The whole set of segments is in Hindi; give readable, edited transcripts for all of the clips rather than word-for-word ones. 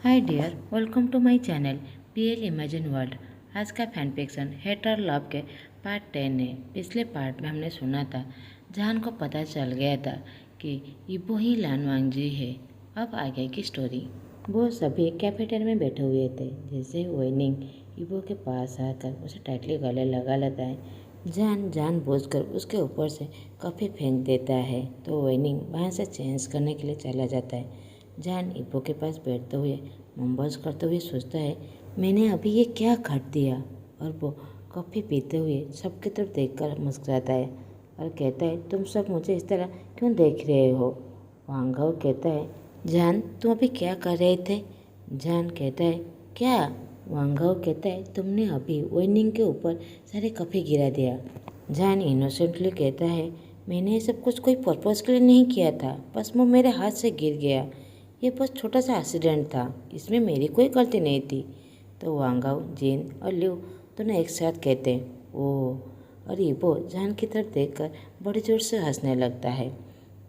Hi dear, welcome to my channel PL imagine world. आज का फैन फिक्शन हेट और लव के पार्ट 10 है। पिछले पार्ट में हमने सुना था जहान को पता चल गया था कि इबो ही लानवांगजी है। अब आगे की स्टोरी। वो सभी कैफेटेरिया में बैठे हुए थे। जैसे वेनिंग इबो के पास आकर उसे टाइटली गले लगा लेता है। जानबूझकर उसके ऊपर से कॉफ़ी फेंक देता है तो वेनिंग वहाँ से चेंज करने के लिए चला जाता है। जान इबो के पास बैठते हुए मोमबस करते हुए सोचता है, मैंने अभी ये क्या काट दिया। और वो कॉफ़ी पीते हुए सबकी तरफ देखकर मुस्कुराता है और कहता है, तुम सब मुझे इस तरह क्यों देख रहे हो। वांगाओ कहता है, जान तुम अभी क्या कर रहे थे। जान कहता है, क्या। वांगाओ कहता है, तुमने अभी वेनिंग के ऊपर सारे कॉफ़ी गिरा दिया। जान इनोसेंटली कहता है, मैंने ये सब कुछ कोई पर्पज़ के लिए नहीं किया था, बस वो मेरे हाथ से गिर गया। ये बस छोटा सा एक्सीडेंट था, इसमें मेरी कोई गलती नहीं थी। तो वांगाओ, जिन और लिव दोनों एक साथ कहते हैं, ओह। और इबो जान की तरफ देखकर बड़े जोर से हंसने लगता है।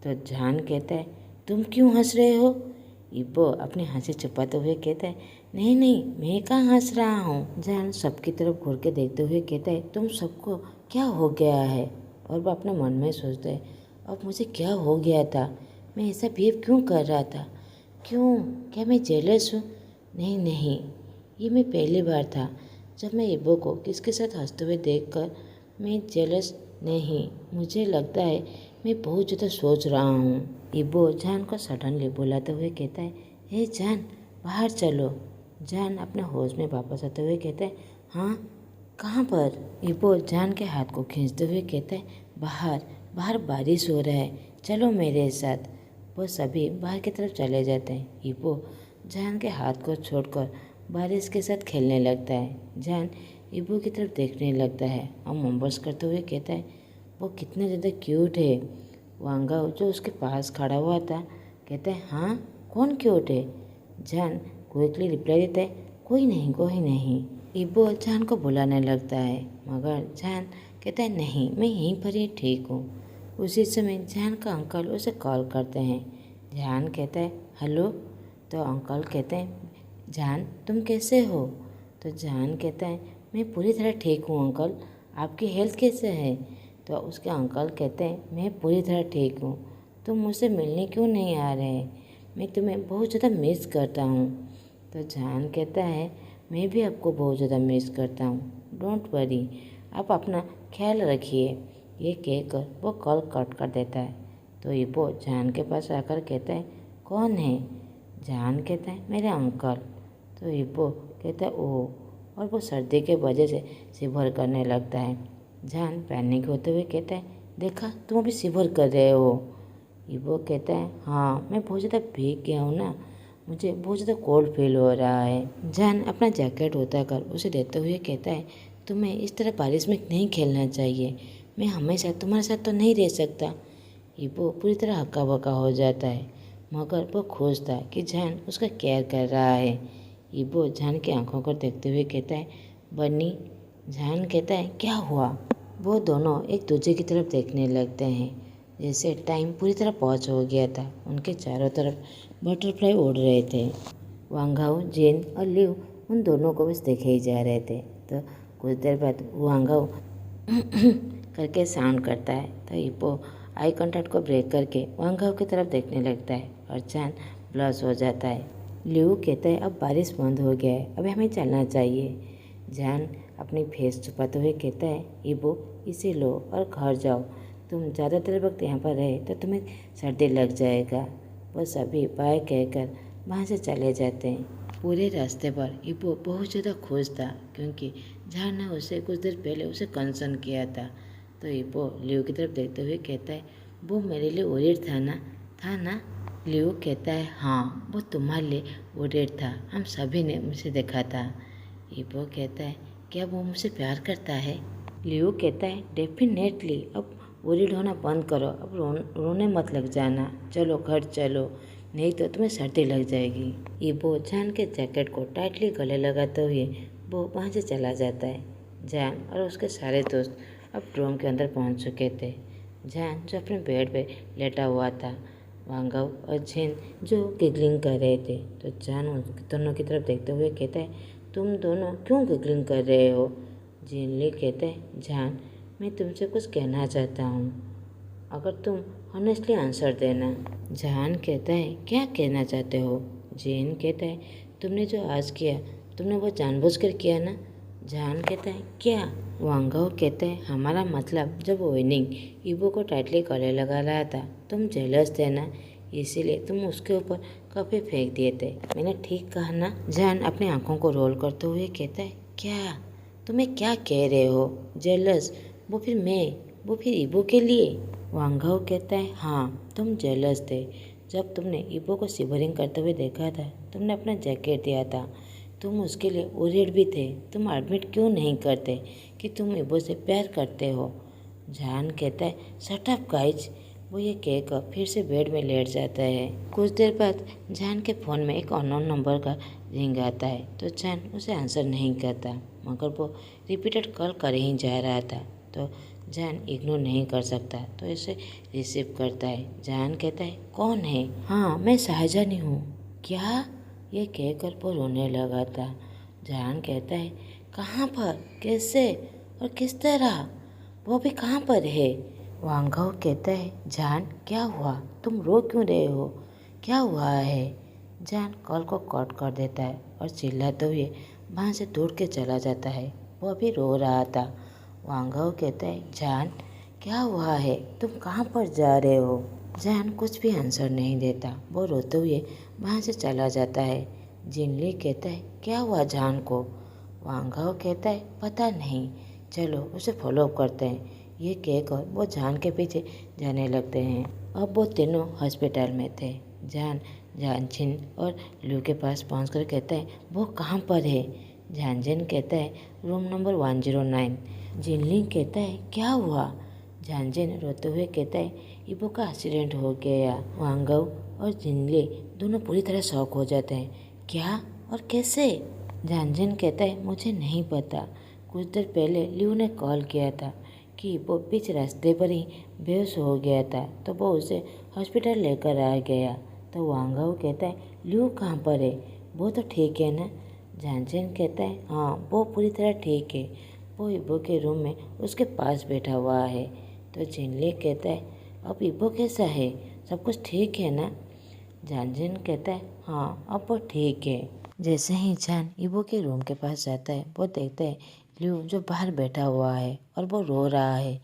तो जान कहता है, तुम क्यों हंस रहे हो। इबो अपनी हंसी छुपाते हुए कहता है, नहीं नहीं, मैं कहाँ हंस रहा हूँ। जान सबकी तरफ घूर के देखते हुए कहता है, तुम सबको क्या हो गया है। और वो अपने मन में सोचता है, अब मुझे क्या हो गया था, मैं ऐसा बिहेव क्यों कर रहा था, क्यों, क्या मैं जेलस हूँ। नहीं नहीं, ये मैं पहली बार था जब मैं इबो को किसके साथ हंसते हुए देखकर मैं जेलस नहीं, मुझे लगता है मैं बहुत ज़्यादा सोच रहा हूँ। इबो जान को सडनली बुलाते हुए कहता है, हे जान, बाहर चलो। जान अपने होश में वापस आते हुए कहता है, हाँ, कहाँ पर। इबो जान के हाथ को खींचते हुए कहता है, बाहर बाहर बारिश हो रहा है, चलो मेरे साथ। वो सभी बाहर की तरफ चले जाते हैं। इबो जान के हाथ को छोड़कर बारिश के साथ खेलने लगता है। जान इबो की तरफ देखने लगता है और मोमबस करते हुए कहता है, वो कितना ज़्यादा क्यूट है। वांगाओ जो उसके पास खड़ा हुआ था कहता है, हाँ, कौन क्यूट है। जान क्विकली रिप्लाई देता है, कोई नहीं कोई नहीं। इबो जान को बुलाने लगता है मगर जान कहता है, नहीं, मैं यहीं पर ही ठीक हूँ। उसी समय जान का अंकल उसे कॉल करते हैं। जान कहता है, हेलो। तो अंकल कहते हैं, जान तुम कैसे हो। तो जान कहता है, मैं पूरी तरह ठीक हूँ अंकल, आपकी हेल्थ कैसे है। तो उसके अंकल कहते हैं, मैं पूरी तरह ठीक हूँ, तुम मुझसे मिलने क्यों नहीं आ रहे, मैं तुम्हें बहुत ज़्यादा मिस करता हूँ। तो जान कहता है, मैं भी आपको बहुत ज़्यादा मिस करता हूँ, डोंट वरी, आप अपना ख्याल रखिए। ये कहकर वो कॉल कट कर देता है। तो इबो जान के पास आकर कहता है, कौन है। जान कहता है, मेरे अंकल। तो इबो कहता है, ओह। और वो सर्दी के वजह से शिवर करने लगता है। जान पैनिक होते हुए कहता है, देखा, तुम अभी शिवर कर रहे हो। इबो कहता है, हाँ, मैं बहुत ज़्यादा भीग गया हूँ ना, मुझे बहुत ज़्यादा कोल्ड फील हो रहा है। जान अपना जैकेट उतार उसे देते हुए कहता है, तुम्हें इस तरह बारिश में नहीं खेलना चाहिए, मैं हमेशा तुम्हारे साथ तो नहीं रह सकता। इबो पूरी तरह हक्का बक्का हो जाता है मगर वो खुश था कि जान उसका केयर कर रहा है। इबो जान की आंखों को देखते हुए कहता है, बन्नी। जान कहता है, क्या हुआ। वो दोनों एक दूसरे की तरफ देखने लगते हैं जैसे टाइम पूरी तरह पहुंच हो गया था। उनके चारों तरफ बटरफ्लाई उड़ रहे थे। वांगाओ, जेन और लिव उन दोनों को बस देखे ही जा रहे थे। तो कुछ देर बाद वांगाओ करके साउंड करता है तो इबो आई कांटेक्ट को ब्रेक करके वांगाओ की तरफ देखने लगता है और जान ब्लश हो जाता है। लिव कहता है, अब बारिश बंद हो गया है, अभी हमें चलना चाहिए। जान अपनी फेस छुपाते हुए कहता है, इबो इसे लो और घर जाओ, तुम ज़्यादा देर वक्त यहाँ पर रहे तो तुम्हें सर्दी लग जाएगा। वो सभी बाय कहकर वहाँ से चले जाते हैं। पूरे रास्ते पर इबो बहुत ज़्यादा खुश था क्योंकि जान ने उसे कुछ देर पहले उसे कंसर्न किया था। तो इबो लियो की तरफ देखते हुए कहता है, वो मेरे लिए वरीड था ना। लियो कहता है, हाँ, वो तुम्हारे लिए वरीड था, हम सभी ने मुझे देखा था। इबो कहता है, क्या वो मुझसे प्यार करता है। लियो कहता है, डेफिनेटली, अब वरीड होना बंद करो, अब रोने मत लग जाना, चलो घर चलो, नहीं तो तुम्हें सर्दी लग जाएगी। इबो जान के जैकेट को टाइटली गले लगाते हुए वो वहाँ से चला जाता है। जान और उसके सारे दोस्त अब रूम के अंदर पहुँच चुके थे। जान जो अपने बेड पे लेटा हुआ था वांगव और जैन जो गिगलिंग कर रहे थे। तो जान उन दोनों की तरफ देखते हुए कहता है, तुम दोनों क्यों गिगलिंग कर रहे हो? जिनली कहते हैं, जान मैं तुमसे कुछ कहना चाहता हूँ, अगर तुम ऑनेस्टली आंसर देना। जान कहता है, क्या कहना चाहते हो? जैन कहता है, तुमने जो आज किया तुमने वो जानबूझकर किया ना? जान कहता है, क्या? वांगव कहते हैं, हमारा मतलब जब विनिंग ईबो को टाइटली गले लगा रहा था तुम जेलस थे ना, इसीलिए तुम उसके ऊपर कॉफी फेंक दिए थे। मैंने ठीक कहा ना? जान अपनी आंखों को रोल करते हुए कहता है, क्या? तुम्हें क्या कह रहे हो? जेलस? वो फिर मैं? वो फिर ईबो के लिए? वांगव कहता है, हाँ तुम जेलस थे। जब तुमने ईबो को शिवरिंग करते हुए देखा था तुमने अपना जैकेट दिया था, तुम उसके लिए ओरिड भी थे। तुम एडमिट क्यों नहीं करते कि तुम ईबो से प्यार करते हो? जान कहता है, शट अप गाइज। वो ये कहकर फिर से बेड में लेट जाता है। कुछ देर बाद जान के फ़ोन में एक अननोन नंबर का रिंग आता है तो जान उसे आंसर नहीं करता, मगर वो रिपीटेड कॉल कर ही जा रहा था तो जान इग्नोर नहीं कर सकता तो इसे रिसीव करता है। जान कहता है, कौन है? हाँ मैं शाहजहानी हूँ। क्या? ये कहकर वो रोने लगा था। जान कहता है, कहाँ पर, कैसे और किस तरह? वो भी कहाँ पर है? वांगव कहता है, जान क्या हुआ? तुम रो क्यों रहे हो? क्या हुआ है? जान कॉल को कट कर देता है और चिल्लाते हुए वहाँ से दौड़ के चला जाता है। वो अभी रो रहा था। वांगव कहता है, जान क्या हुआ है? तुम कहाँ पर जा रहे हो? जान कुछ भी आंसर नहीं देता। वो रोते हुए वहाँ से चला जाता है। जिनली कहता है, क्या हुआ जान को? वांगव कहता है, पता नहीं, चलो उसे फॉलो करते हैं। ये कहकर वो जान के पीछे जाने लगते हैं। अब वो तीनों हॉस्पिटल में थे। जानजिन और लू के पास पहुंचकर कहता है, वो कहाँ पर है? जानजिन कहता है, रूम नंबर 109। जिनलिंग कहता है, क्या हुआ? जानजिन रोते हुए कहता है, ईबो का एक्सीडेंट हो गया। वांगव और जिनली दोनों पूरी तरह शॉक हो जाते हैं। क्या और कैसे? जानजिन कहता है, मुझे नहीं पता। कुछ देर पहले लियू ने कॉल किया था कि वो बीच रास्ते पर ही बेहोश हो गया था तो वो उसे हॉस्पिटल लेकर आ गया। तो वांगव कहता है, लियू कहाँ पर है? वो तो ठीक है ना? जानजिन कहता है, हाँ वो पूरी तरह ठीक है, वो ईबो के रूम में उसके पास बैठा हुआ है। तो जिनली कहता है, अब ईबो कैसा है? सब कुछ ठीक है ना? जानजिन कहता है, हाँ अब वो ठीक है। जैसे ही जान ईबो के रूम के पास जाता है वो देखता है लियू जो बाहर बैठा हुआ है और वो रो रहा है।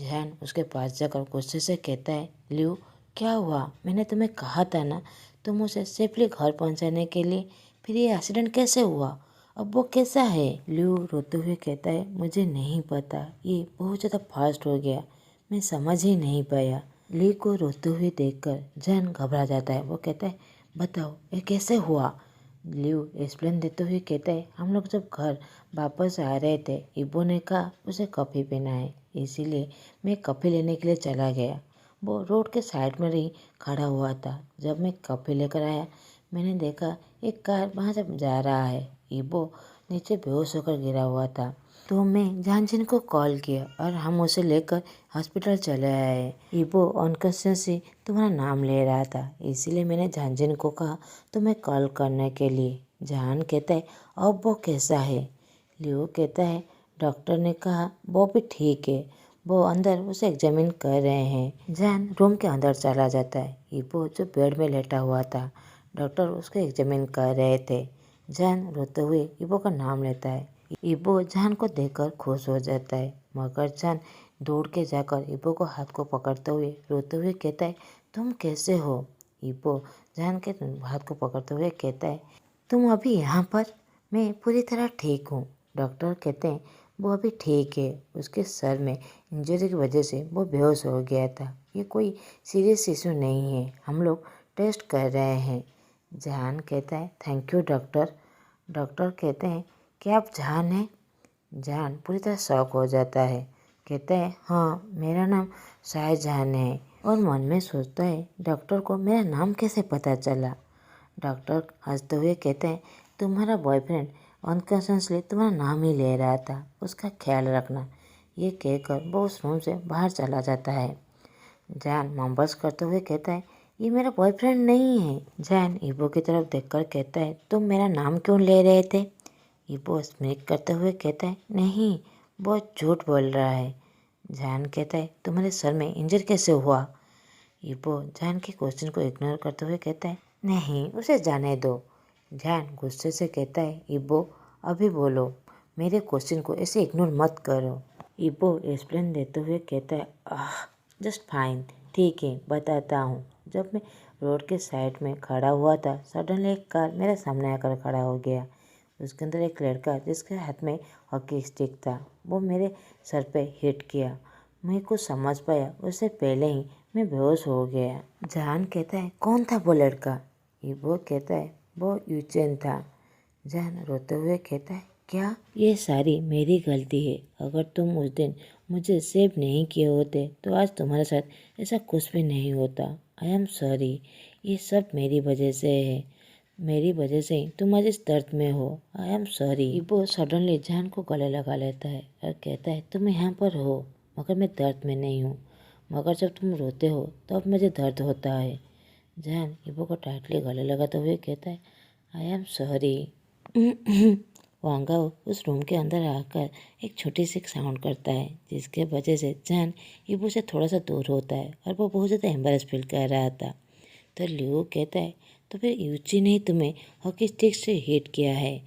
जान उसके पास जाकर गुस्से से कहता है, लियू क्या हुआ? मैंने तुम्हें कहा था ना तुम उसे सेफली घर पहुंचाने के लिए, फिर ये एक्सीडेंट कैसे हुआ? अब वो कैसा है? लियू रोते हुए कहता है, मुझे नहीं पता, ये बहुत ज़्यादा फास्ट हो गया, मैं समझ ही नहीं पाया। ली को रोते हुए देखकर जान घबरा जाता है। वो कहता है, बताओ ये कैसे हुआ? लियू एक्सप्लेन देते हुए कहता है, हम लोग जब घर वापस आ रहे थे इबो ने कहा उसे कॉफ़ी पीना है, इसीलिए मैं कॉफ़ी लेने के लिए चला गया। वो रोड के साइड में ही खड़ा हुआ था। जब मैं कॉफ़ी लेकर आया मैंने देखा एक कार वहाँ से जा रहा है। इबो नीचे बेहोश होकर गिरा हुआ था तो मैं जानजिन को कॉल किया और हम उसे लेकर हॉस्पिटल चले आए। इबो अनकॉन्शियस से तुम्हारा नाम ले रहा था, इसीलिए मैंने जानजिन को कहा तुम्हें कॉल करने के लिए। जान कहता है, अब वो कैसा है? लियो कहता है, डॉक्टर ने कहा वो भी ठीक है, वो अंदर उसे एग्जामिन कर रहे हैं। जान रूम के अंदर चला जाता है। इबो जो बेड में लेटा हुआ था, डॉक्टर उसको एग्जामिन कर रहे थे। जान रोते हुए इबो का नाम लेता है। इबो जान को देखकर खुश हो जाता है, मगर जान दौड़ के जाकर इबो को हाथ को पकड़ते हुए रोते हुए कहता है, तुम कैसे हो? इबो जान के हाथ को पकड़ते हुए कहता है, तुम अभी यहाँ पर? मैं पूरी तरह ठीक हूँ। डॉक्टर कहते हैं, वो अभी ठीक है, उसके सर में इंजरी की वजह से वो बेहोश हो गया था, ये कोई सीरियस इशू नहीं है, हम लोग टेस्ट कर रहे हैं। जान कहता है, थैंक यू डॉक्टर। डॉक्टर कहते हैं, क्या आप जान हैं? जान पूरी तरह शॉक हो जाता है। कहता है, हाँ मेरा नाम शाहजहान है। और मन में सोचता है, डॉक्टर को मेरा नाम कैसे पता चला? डॉक्टर हंसते हुए कहते हैं, तुम्हारा बॉयफ्रेंड अनकॉन्शियसली तुम्हारा नाम ही ले रहा था, उसका ख्याल रखना। ये कहकर वो उस रूम से बाहर चला जाता है। जान मोमबस करते हुए कहता है, ये मेरा बॉयफ्रेंड नहीं है। जैन इबो की तरफ देखकर कहता है, तुम मेरा नाम क्यों ले रहे थे? इबो स्मित करते हुए कहता है, नहीं, बहुत झूठ बोल रहा है। जैन कहता है, तुम्हारे सर में इंजर कैसे हुआ? इबो जैन के क्वेश्चन को इग्नोर करते हुए कहता है, नहीं, उसे जाने दो। जैन गुस्से से कहता है, इबो अभी बोलो, मेरे क्वेश्चन को ऐसे इग्नोर मत करो। इबो एक्सप्लेन देते हुए कहता है, जस्ट फाइन, ठीक है, बताता हूँ। जब मैं रोड के साइड में खड़ा हुआ था, सडनली एक कार मेरे सामने आकर खड़ा हो गया। उसके अंदर एक लड़का जिसके हाथ में हॉकी स्टिक था, वो मेरे सर पे हिट किया। मैं कुछ समझ पाया उससे पहले ही मैं बेहोश हो गया। जहान कहता है, कौन था वो लड़का? इबो कहता है, वो यूचेन था। जहान रोते हुए कहता है, क्या? ये सारी मेरी गलती है। अगर तुम उस दिन मुझे सेव नहीं किए होते तो आज तुम्हारे साथ ऐसा कुछ भी नहीं होता। आई एम सॉरी, ये सब मेरी वजह से है। मेरी वजह से ही तुम आज इस दर्द में हो। I am sorry. इबो सडनली जहान को गले लगा लेता है और कहता है, तुम यहाँ पर हो मगर मैं दर्द में नहीं हूँ। मगर जब तुम रोते हो तब मुझे दर्द होता है। जहान इबो को टाइटली गले लगाते हुए कहता है, आई एम सॉरी। वांगाओ उस रूम के अंदर आकर एक छोटी सी साउंड करता है, जिसके वजह से जैन इबो से थोड़ा सा दूर होता है और वो बहुत ज़्यादा एम्बेरस फील कर रहा था। तो लियो कहता है, तो फिर यूची ने तुम्हें हॉकी स्टिक से हिट किया है।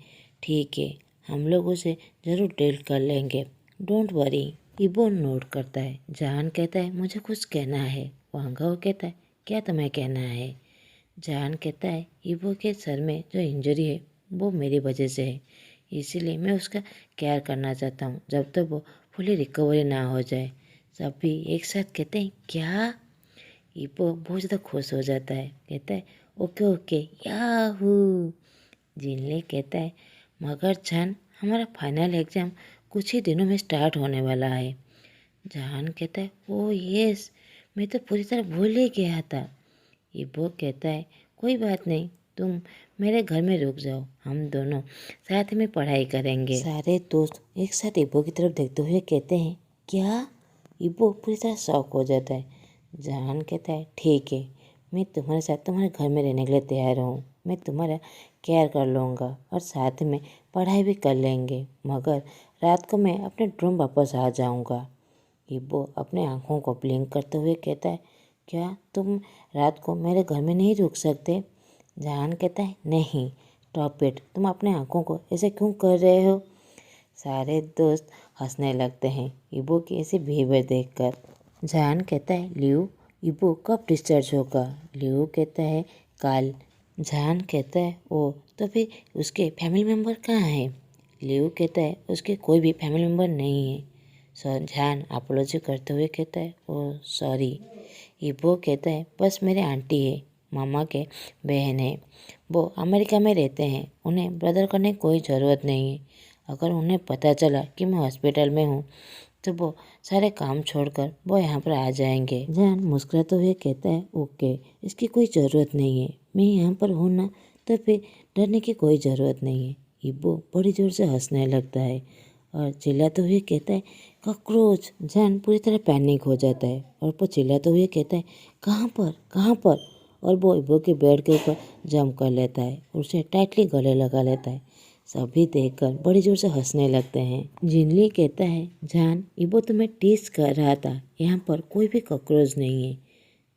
ठीक है, हम लोग उसे ज़रूर डील कर लेंगे, डोंट वरी। इबो नोट करता है। जहान कहता है, मुझे कुछ कहना है। वांगाओ कहता है, क्या तुम्हें कहना है? जहान कहता है, इबो के सर में जो इंजरी है वो मेरी वजह से है, इसीलिए मैं उसका केयर करना चाहता हूँ जब तक वो फुली रिकवरी ना हो जाए। सभी एक साथ कहते हैं, क्या? इबो बहुत ज़्यादा खुश हो जाता है, कहता है, ओके ओके, याहू। जिनले कहता है, मगर जान, हमारा फाइनल एग्ज़ाम कुछ ही दिनों में स्टार्ट होने वाला है। जहान कहता है, ओह यस, मैं तो पूरी तरह भूल ही गया था। इबो कहता है, कोई बात नहीं, तुम मेरे घर में रुक जाओ, हम दोनों साथ में पढ़ाई करेंगे। सारे दोस्त एक साथ इबो की तरफ देखते हुए कहते हैं, क्या? इबो पूरी तरह शॉक हो जाता है। जहान कहता है, ठीक है, मैं तुम्हारे साथ तुम्हारे घर में रहने के लिए तैयार हूँ। मैं तुम्हारा केयर कर लूँगा और साथ में पढ़ाई भी कर लेंगे, मगर रात को मैं अपने रूम वापस आ जाऊँगा। इबो अपने आँखों को ब्लिंक करते हुए कहता है, क्या तुम रात को मेरे घर में नहीं रुक सकते? जहान कहता है, नहीं, स्टॉप इट, तुम अपने आँखों को ऐसे क्यों कर रहे हो? सारे दोस्त हंसने लगते हैं इबो की ऐसी बिहेवियर देखकर। जहान कहता है, लियो, इबो कब डिस्चार्ज होगा? लियो कहता है, कल। जहान कहता है, ओ, तो फिर उसके फैमिली मेम्बर कहाँ है? लियो कहता है, उसके कोई भी फैमिली मेम्बर नहीं है। जहान अपोलॉजी करते हुए कहता है, ओह सॉरी। इबो कहता है, बस मेरे आंटी है, मामा के बहन है, वो अमेरिका में रहते हैं, उन्हें ब्रदर करने की कोई ज़रूरत नहीं है। अगर उन्हें पता चला कि मैं हॉस्पिटल में हूँ तो वो सारे काम छोड़कर वो यहाँ पर आ जाएंगे। जहान मुस्कुराते हुए कहता है, ओके, इसकी कोई ज़रूरत नहीं है, मैं यहाँ पर हूँ ना, तो फिर डरने की कोई ज़रूरत नहीं है। इबो बड़ी ज़ोर से हंसने लगता है और चिल्लाते हुए कहता है, कॉकरोच। जैन पूरी तरह पैनिक हो जाता है और वो चिल्लाते हुए कहता है, कहाँ पर, कहाँ पर? और वो इबो के बेड के ऊपर जंप कर लेता है और उसे टाइटली गले लगा लेता है। सभी देखकर बड़ी जोर से हंसने लगते हैं। जिनली कहता है, जान, इबो तुम्हें टीज कर रहा था, यहाँ पर कोई भी कॉकरोच नहीं है।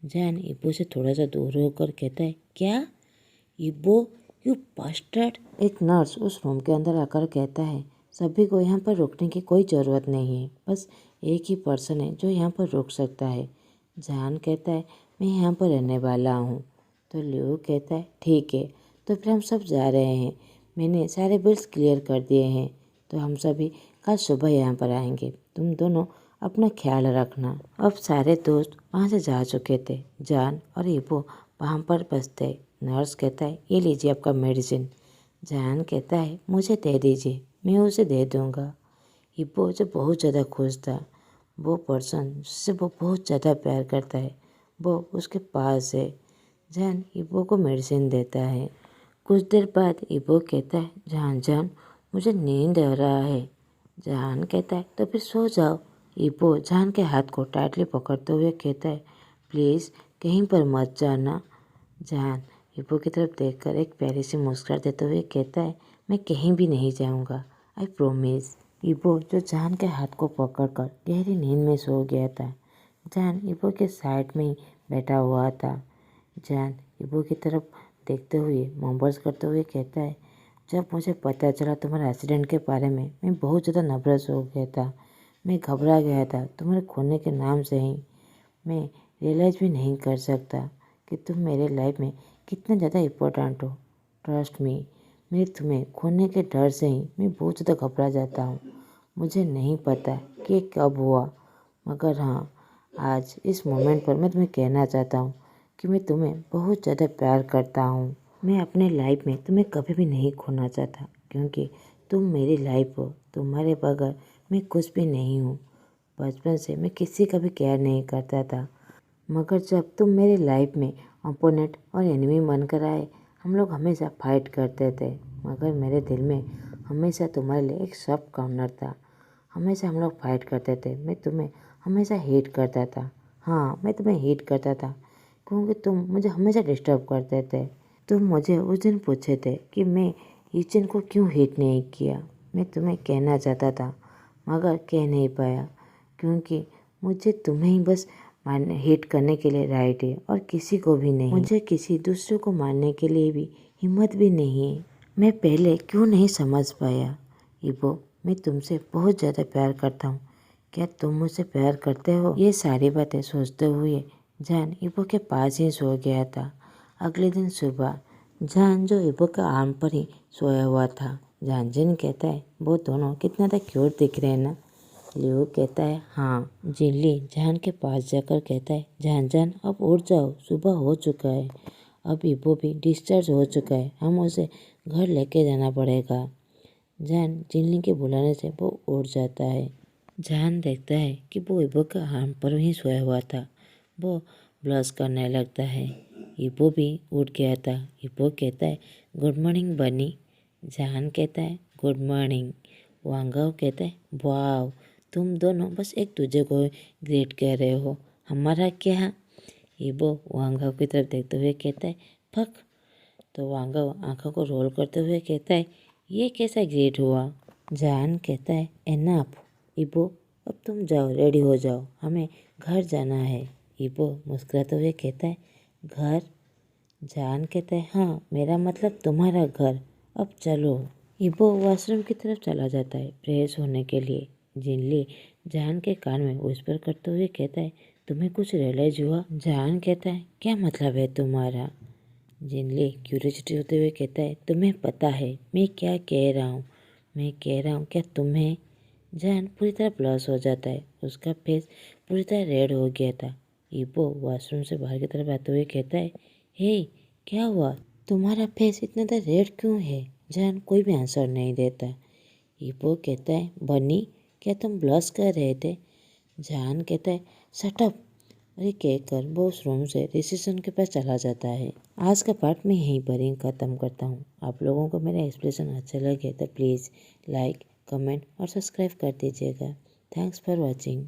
जान इबो से थोड़ा सा दूर होकर कहता है, क्या? इबो, यू बास्टर्ड। एक नर्स उस रूम के अंदर आकर कहता है, सभी को यहाँ पर रुकने की कोई ज़रूरत नहीं है, बस एक ही पर्सन है जो यहाँ पर रुक सकता है। जान कहता है, मैं यहाँ पर रहने वाला हूँ। तो लियो कहता है, ठीक है, तो फिर हम सब जा रहे हैं, मैंने सारे बिल्स क्लियर कर दिए हैं, तो हम सभी कल सुबह यहाँ पर आएंगे, तुम दोनों अपना ख्याल रखना। अब सारे दोस्त वहाँ से जा चुके थे। जान और इबो वहाँ पर बसते। नर्स कहता है, ये लीजिए आपका मेडिसिन। जान कहता है, मुझे दे दीजिए, मैं उसे दे दूँगा। इबो जो बहुत ज़्यादा खुश था, वो पर्सन जिससे वो बहुत ज़्यादा प्यार करता है वो उसके पास है। जान इबो को मेडिसिन देता है। कुछ देर बाद इबो कहता है, जान जान, मुझे नींद आ रहा है। जान कहता है, तो फिर सो जाओ। इबो जान के हाथ को टाइटली पकड़ते हुए कहता है, प्लीज़ कहीं पर मत जाना। जान इबो की तरफ देखकर एक प्यारी सी मुस्कुराहट देते हुए कहता है, मैं कहीं भी नहीं जाऊंगा, आई प्रोमिस। इबो जो जान के हाथ को पकड़कर गहरी नींद में सो गया था। जान इबो के साइड में ही बैठा हुआ था। जान इबो की तरफ देखते हुए मोमबर्स करते हुए कहता है, जब मुझे पता चला तुम्हारे एक्सीडेंट के बारे में, मैं बहुत ज़्यादा नर्वस हो गया था। मैं घबरा गया था तुम्हारे खोने के नाम से ही। मैं रियलाइज़ भी नहीं कर सकता कि तुम मेरे लाइफ में कितने ज़्यादा इम्पोर्टेंट हो। ट्रस्ट मी, मेरे तुम्हें खोने के डर से ही मैं बहुत ज़्यादा घबरा जाता हूँ। मुझे नहीं पता कि कब हुआ, मगर हाँ, आज इस मोमेंट पर मैं तुम्हें कहना चाहता हूँ कि मैं तुम्हें बहुत ज़्यादा प्यार करता हूँ। मैं अपने लाइफ में तुम्हें कभी भी नहीं खोना चाहता, क्योंकि तुम मेरी लाइफ हो। तुम्हारे बगैर मैं कुछ भी नहीं हूँ। बचपन से मैं किसी का भी केयर नहीं करता था, मगर जब तुम मेरी लाइफ में अपोनेंट और एनिमी बनकर आए, हम लोग हमेशा फाइट करते थे, मगर मेरे दिल में हमेशा तुम्हारे लिए एक सॉफ्ट कॉर्नर था। हमेशा हम लोग फाइट करते थे। मैं तुम्हें हमेशा हेट करता था। हाँ, मैं तुम्हें हेट करता था क्योंकि तुम मुझे हमेशा डिस्टर्ब करते थे। तुम मुझे उस दिन पूछे थे कि मैं ईचन को क्यों हेट नहीं किया। मैं तुम्हें कहना चाहता था, मगर कह नहीं पाया, क्योंकि मुझे तुम्हें ही बस मारने हेट करने के लिए राइट है और किसी को भी नहीं। मुझे किसी दूसरे को मारने के लिए भी हिम्मत भी नहीं है। मैं पहले क्यों नहीं समझ पाया। इबो, मैं तुमसे बहुत ज़्यादा प्यार करता हूँ। क्या तुम मुझसे प्यार करते हो? ये सारी बातें सोचते हुए जान इबो के पास ही सो गया था। अगले दिन सुबह जान जो इबो के आर्म पर ही सोया हुआ था। जान जिन कहता है, वो दोनों कितना ज़्यादा क्यूट दिख रहे हैं ना। लियो कहता है, हाँ। जिनली जान के पास जाकर कहता है, जान जान अब उठ जाओ, सुबह हो चुका है। अब इबो भी डिस्चार्ज हो चुका है, हम उसे घर लेके जाना पड़ेगा। जान जिनली के बुलाने से वो उठ जाता है। जान देखता है कि वो इबो के आर्म पर ही सोया हुआ था। वो ब्लश करने लगता है। इबो भी उठ गया था। इबो कहता है, गुड मॉर्निंग बनी। जान कहता है, गुड मॉर्निंग। वांगाओ कहता है, वाह, तुम दोनों बस एक दूसरे को ग्रेट कह रहे हो, हमारा क्या। इबो वांगाओ की तरफ देखते हुए कहता है, फक। तो वांगाओ आंखों को रोल करते हुए कहता है, ये कैसा ग्रेट हुआ। जान कहता है, एनफ। इबो, अब तुम जाओ, रेडी हो जाओ, हमें घर जाना है। इबो मुस्कुराते हुए कहता है, घर। जान कहता है, हाँ, मेरा मतलब तुम्हारा घर, अब चलो। इबो वॉशरूम की तरफ चला जाता है फ्रेश होने के लिए। जिनली जान के कान में विस्पर करते हुए कहता है, तुम्हें कुछ रियलाइज हुआ। जान कहता है, क्या मतलब है तुम्हारा। जिनली क्यूरियोसिटी होते हुए कहता है, तुम्हें पता है मैं क्या कह रहा हूँ। मैं कह रहा हूँ क्या तुम्हें। जान पूरी तरह ब्लश हो जाता है, उसका फेस पूरी तरह रेड हो गया था। इबो वॉशरूम से बाहर की तरफ आते हुए कहता है, हे, क्या हुआ, तुम्हारा फेस इतना ज़्यादा रेड क्यों है। जान कोई भी आंसर नहीं देता। इबो कहता है, बनी, क्या तुम ब्लश कर रहे थे। जान कहता है, शट अप। अरे कहकर वो उस रूम से रिसेप्शन के पास चला जाता है। आज का पार्ट मैं यहीं पर ही ख़त्म करता हूँ। आप लोगों को मेरा एक्सप्लेनेशन अच्छा लगे तो प्लीज़ लाइक, कमेंट और सब्सक्राइब कर दीजिएगा। Thanks for watching.